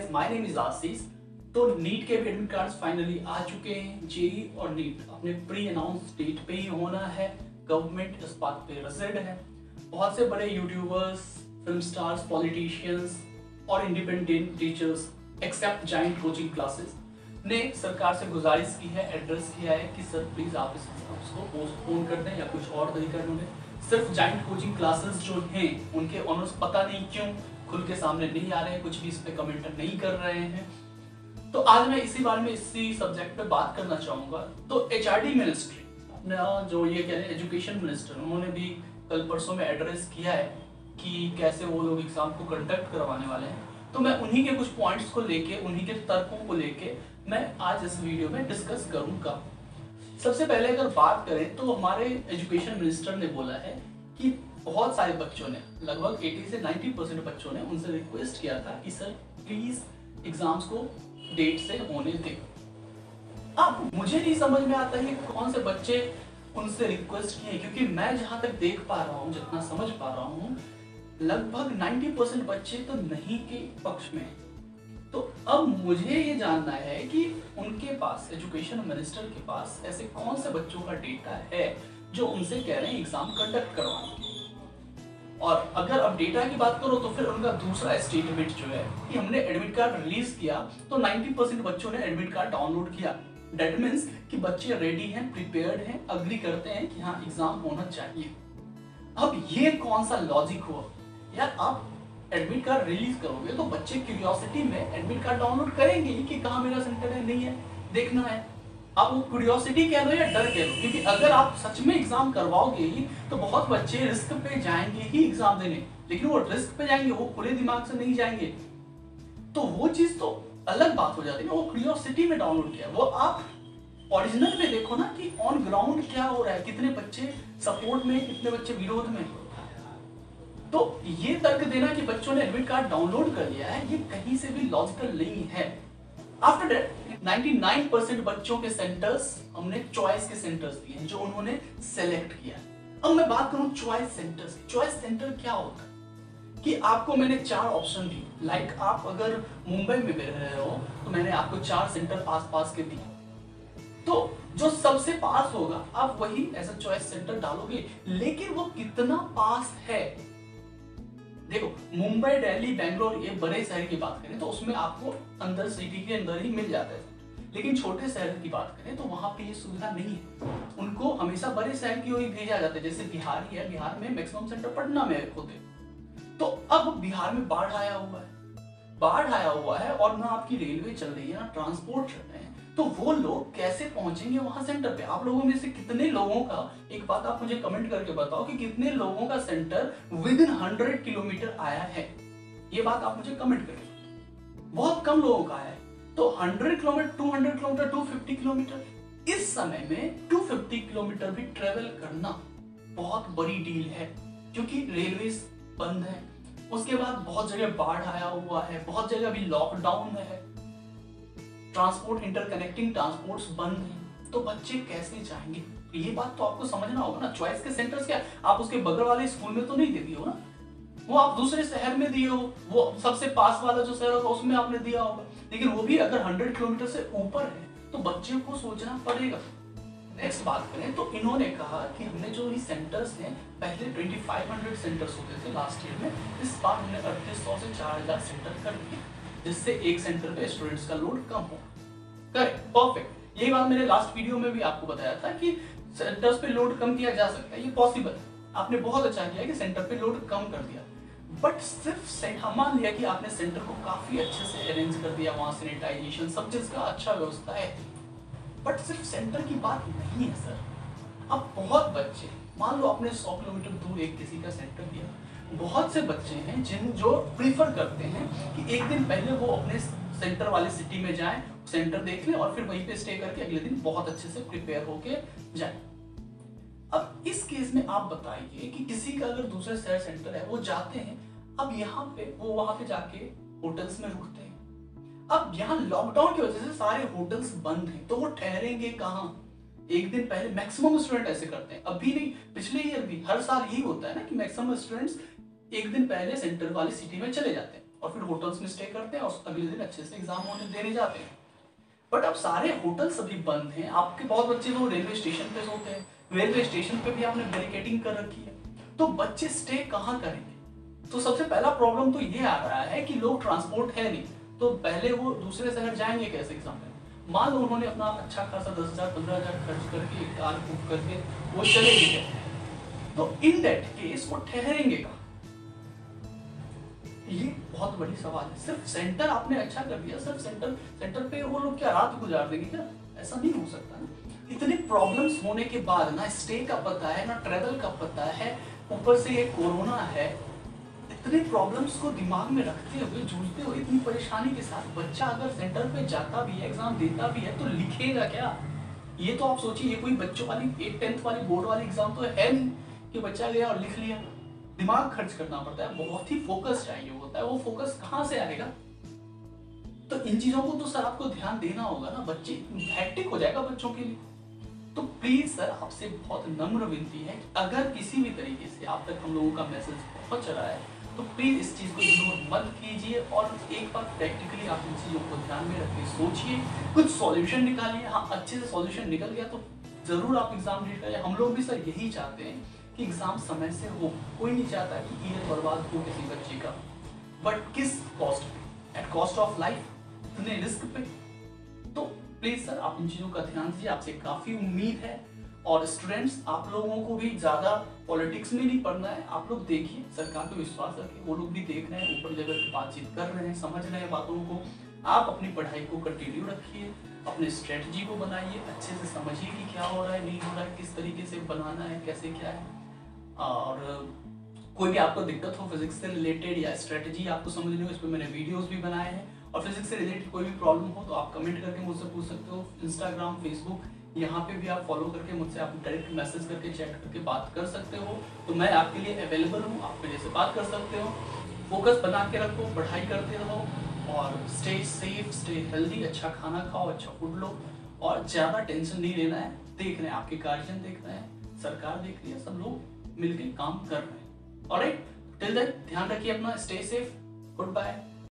Guys, my name is आशीष। तो NEET के भी एडमिट कार्ड्स फाइनली आ चुके हैं। जेई और नीट अपने प्री अनाउंस डेट पे ही होना है। गवर्नमेंट इस बात पे रजिड है। बहुत से बड़े यूट्यूबर्स, फिल्म स्टार्स, पॉलिटिशियंस और independent teachers except giant coaching classes ने सरकार से गुजारिश की है, एड्रेस किया है कि सर प्लीज आप इसको पोस्टपोन कर दें या कुछ और तरीका ढूंढें। सिर्फ जाइंट कोचिंग क्लासेस जो हैं उनके ऑनर्स पता नहीं क्यों खुल के सामने नहीं आ रहे हैं, कुछ भी इस पे कमेंट नहीं कर रहे हैं। तो आज मैं इसी बारे में, इसी सब्जेक्ट पे बात करना चाहूंगा। तो एचआरडी मिनिस्ट्री, अपना जो ये कह रहे हैं एजुकेशन मिनिस्टर, उन्होंने भी कल परसों में एड्रेस किया है कि कैसे वो लोग एग्जाम को कंडक्ट करवाने वाले हैं। तो मैं उन्हीं के कुछ पॉइंट्स को लेके, उन्हीं के तर्कों को लेके मैं आज इस वीडियो में डिस्कस करूंगा। सबसे पहले अगर बात करें तो हमारे एजुकेशन मिनिस्टर ने बोला है कि बहुत सारे बच्चों ने, लगभग 80 से 90% बच्चों ने उनसे रिक्वेस्ट किया था कि सर प्लीज एग्जाम्स को डेट से होने दें। अब मुझे नहीं समझ में आता है कौन से बच्चे उनसे रिक्वेस्ट किए, क्योंकि मैं जहां तक देख पा रहा हूं, जितना समझ पा रहा हूं, लगभग 90% बच्चे तो नहीं के पक्ष में। तो अब मुझे ये जानना है कि उनके पास, एजुकेशन मिनिस्टर के पास ऐसे कौन से बच्चों का डेटा है जो उनसे कह रहे हैं एग्जाम कंडक्ट करवाने। और अगर अब डेटा की बात करो तो फिर उनका दूसरा स्टेटमेंट जो है कि हमने एडमिट कार्ड रिलीज किया तो 90% बच्चों ने एडमिट कार्ड डाउनलोड किया। दैट मीन्स कि बच्चे रेडी हैं, प्रिपेयर्ड हैं, अग्री करते हैं कि हाँ एग्जाम होना चाहिए। अब ये कौन सा लॉजिक हुआ यार? आप एडमिट कार्ड रिलीज करोगे तो बच्चे क्यूरियोसिटी में एडमिट कार्ड डाउनलोड करेंगे ही कि कहाँ मेरा सेंटर है, नहीं है, देखना है। आप वो क्यूरियोसिटी कह लो या डर कह लो, क्योंकि अगर आप सच में एग्जाम करवाओगे ही तो बहुत बच्चे रिस्क पे जाएंगे ही एग्जाम देने, लेकिन वो रिस्क पे जाएंगे, वो खुले दिमाग से नहीं जाएंगे। तो वो चीज तो अलग बात हो जाती है ना। वो क्यूरियोसिटी में डाउनलोड किया, वो आप ओरिजिनल में देखो ना कि ऑन ग्राउंड क्या हो रहा है, कितने बच्चे सपोर्ट में, कितने बच्चे विरोध में। तो ये तर्क देना कि बच्चों ने एडमिट कार्ड डाउनलोड कर लिया है, ये कहीं से भी लॉजिकल नहीं है। आफ्टर दैट 99% बच्चों के सेंटर्स हमने चॉइस के सेंटर्स दिए हैं जो उन्होंने सेलेक्ट किया। अब मैं बात करूं चॉइस सेंटर्स की। चॉइस सेंटर क्या होता है कि आपको मैंने 4 ऑप्शन दिए। लाइक आप अगर मुंबई में रह रहे हो तो मैंने आपको 4 सेंटर आसपास के दिए, तो जो सबसे पास होगा आप वही एज अ चॉइस सेंटर डालोगे। लेकिन वो कितना पास है, देखो मुंबई, दिल्ली, बेंगलोर, ये बड़े शहर की बात करें तो उसमें आपको अंदर सिटी के अंदर ही मिल जाता है। लेकिन छोटे शहर की बात करें तो वहां पे ये सुविधा नहीं है, उनको हमेशा बड़े शहर की ओर ही भेजा जाता है। जैसे बिहार ही है, बिहार में मैक्सिमम सेंटर पटना में होते। तो अब बिहार में बाढ़ आया हुआ है और ना आपकी रेलवे चल रही है, ना ट्रांसपोर्ट चल रहे हैं। तो वो लोग कैसे पहुंचेंगे वहां सेंटर पे? आप लोगों में से कितने लोगों का, एक बात आप मुझे कमेंट करके बताओ कि कितने लोगों का सेंटर विद इन 100 किलोमीटर आया है। ये बात आप मुझे कमेंट करके। बहुत कम लोगों का आया है। तो 100 किलोमीटर, 200 किलोमीटर, 250 किलोमीटर, इस समय में 250 किलोमीटर भी ट्रेवल करना बहुत बड़ी डील है, क्योंकि रेलवे बंद है। उसके बाद बहुत जगह बाढ़ आया हुआ है, बहुत जगह भी लॉकडाउन में है, ट्रांसपोर्ट, इंटरकनेक्टिंग ट्रांसपोर्ट्स बंद हैं। तो बच्चे कैसे जाएंगे? ये बात तो आपको समझना होगा ना। चॉइस के सेंटर्स क्या आप उसके बगल वाले स्कूल में तो नहीं दे दिए हो ना, वो आप दूसरे शहर में दिए हो, वो सबसे पास वाला जो शहर होगा उसमें आपने दिया होगा। लेकिन वो भी अगर 100 किलोमीटर से ऊपर है तो बच्चे को सोचना पड़ेगा। नेक्स्ट बात करें तो इन्होंने कहा कि हमने जो ये सेंटर्स हैं, पहले 2500 सेंटर्स होते थे लास्ट ईयर में, इस बार हमने 3800 से 4000 सेंटर कर दिए, जिससे एक सेंटर पे स्टूडेंट्स का लोड कम हो। Correct, perfect. यही बात मैंने लास्ट वीडियो में भी आपको बताया था कि सेंटर्स पे लोड कम किया जा सकता है, ये पॉसिबल है। आपने बहुत अच्छा किया कि सेंटर पे लोड कम कर दिया। बट सिर्फ मान लिया कि आपने सेंटर को काफी अच्छे से अरेंज कर दिया, वहां सैनिटाइजेशन, सब चीज का अच्छा व्यवस्था है, बट सिर्फ सेंटर की बात नहीं है सर। अब बहुत बच्चे, मान लो आपने 100 किलोमीटर दूर एक किसी का सेंटर दिया, बहुत से बच्चे हैं जो प्रीफर करते हैं कि एक दिन पहले वो अपने सेंटर वाले सिटी में जाएं, सेंटर देख लें और फिर वहीं पे स्टे करके अगले दिन बहुत अच्छे से प्रिपेयर होके जाएं। अब इस केस में आप बताइए कि किसी का अगर दूसरे शहर सेंटर है, वो जाते हैं, अब यहाँ पे वो वहां पे जाके होटल्स में रुकते हैं। अब यहाँ लॉकडाउन की वजह से सारे होटल्स बंद हैं, तो वो ठहरेंगे कहाँ? एक दिन पहले मैक्सिमम स्टूडेंट ऐसे करते हैं, अभी नहीं, पिछले ईयर भी, हर साल यही होता है ना कि मैक्सिमम स्टूडेंट्स एक दिन पहले सेंटर वाली सिटी में चले जाते हैं और फिर होटल्स में स्टे करते हैं और अगले दिन अच्छे से एग्जाम होने देने जाते हैं। बट अब सारे होटल्स अभी बंद हैं, आपके बहुत बच्चे तो रेलवे स्टेशन पे सोते हैं, रेलवे स्टेशन पे भी आपने बैरिकेडिंग कर रखी है, तो बच्चे स्टे कहाँ करेंगे? तो सबसे पहला प्रॉब्लम तो ये आ रहा है कि लोग ट्रांसपोर्ट है नहीं, तो पहले वो दूसरे शहर जाएंगे कैसे एग्जाम में? मान लो उन्होंने अपना अच्छा खासा 10,000 15,000 खर्च करके एक कार बुक करके वो चले गए, तो इन दैट केस वो ठहरेंगे कहाँ? ये बहुत बड़ी सवाल है। सिर्फ सेंटर आपने अच्छा कर दिया, सिर्फ सेंटर पे वो लोग क्या रात गुजार देंगे क्या? ऐसा नहीं हो सकता ना। इतने प्रॉब्लम्स होने के बाद ना स्टे का पता है ना ट्रेवल का पता है, ऊपर से ये कोरोना है, इतने प्रॉब्लम्स को दिमाग में रखते हुए जूझते हुए इतनी परेशानी के साथ बच्चा अगर सेंटर पे जाता भी है, एग्जाम देता भी है, तो लिखेगा क्या? ये तो आप सोचिए, ये कोई बच्चों वाली 8th 10th वाली बोर्ड वाली एग्जाम तो है नहीं कि बच्चा गया और लिख लिया। दिमाग खर्च करना पड़ता है, बहुत ही फोकस चाहिए होता है, वो फोकस कहाँ से आएगा? तो इन चीजों को तो सर आपको ध्यान देना होगा ना, बच्चे हैक्टिक हो जाएगा बच्चों के लिए। तो प्लीज सर आपसे बहुत नम्र विनती है कि अगर किसी भी तरीके से आप तक हम लोगों का मैसेज पहुंच रहा है तो प्लीज इस चीज को इग्नोर मत कीजिए और एक बार प्रैक्टिकली आप इन चीजों को ध्यान में रखिए, सोचिए, कुछ सॉल्यूशन निकालिए। हाँ, अच्छे से सॉल्यूशन निकल गया तो जरूर आप एग्जाम दे करिए। हम लोग भी सर यही चाहते हैं कि एग्जाम समय से हो, कोई नहीं चाहता कि ईयर बर्बाद हो किसी बच्चे का, बट किस कॉस्ट पे? एट कॉस्ट ऑफ लाइफ, इतने रिस्क पे। तो प्लीज सर आप इन चीजों का ध्यान दीजिए, आपसे काफी उम्मीद है। और स्टूडेंट्स, आप लोगों को भी ज्यादा पॉलिटिक्स में नहीं पढ़ना है, आप लोग देखिए, सरकार पे विश्वास रखिए, वो लोग भी देख रहे हैं, ऊपर लेवल पे बातचीत कर रहे हैं, समझ रहे हैं बातों को। आप अपनी पढ़ाई को कंटिन्यू रखिए, अपने स्ट्रेटजी को बनाइए, अच्छे से समझिए कि क्या हो रहा है, नहीं हो रहा है, किस तरीके से बनाना है, कैसे क्या है। और कोई भी आपको दिक्कत हो फिजिक्स से रिलेटेड या स्ट्रेटजी आपको समझनी हो, इस पर मैंने वीडियोस भी बनाए हैं। और फिजिक्स से रिलेटेड कोई भी प्रॉब्लम हो तो आप कमेंट करके मुझसे पूछ सकते हो। इंस्टाग्राम, फेसबुक, यहाँ पे भी आप फॉलो करके मुझसे आप डायरेक्ट मैसेज करके, चैट करके बात कर सकते हो। तो मैं आपके लिए अवेलेबल हूँ, आप मेरे से बात कर सकते हो। फोकस बना के रखो, पढ़ाई करते रहो और स्टे सेफ, स्टे हेल्दी, अच्छा खाना खाओ, अच्छा फूड लो और ज़्यादा टेंशन नहीं लेना है। देख रहे हैं आपके गार्जियन, देख रहे हैं सरकार, देख रही है, सब लोग मिलकर काम कर रहे हैं। ऑलराइट, टिल देन ध्यान रखिए अपना, स्टे सेफ, गुड बाय।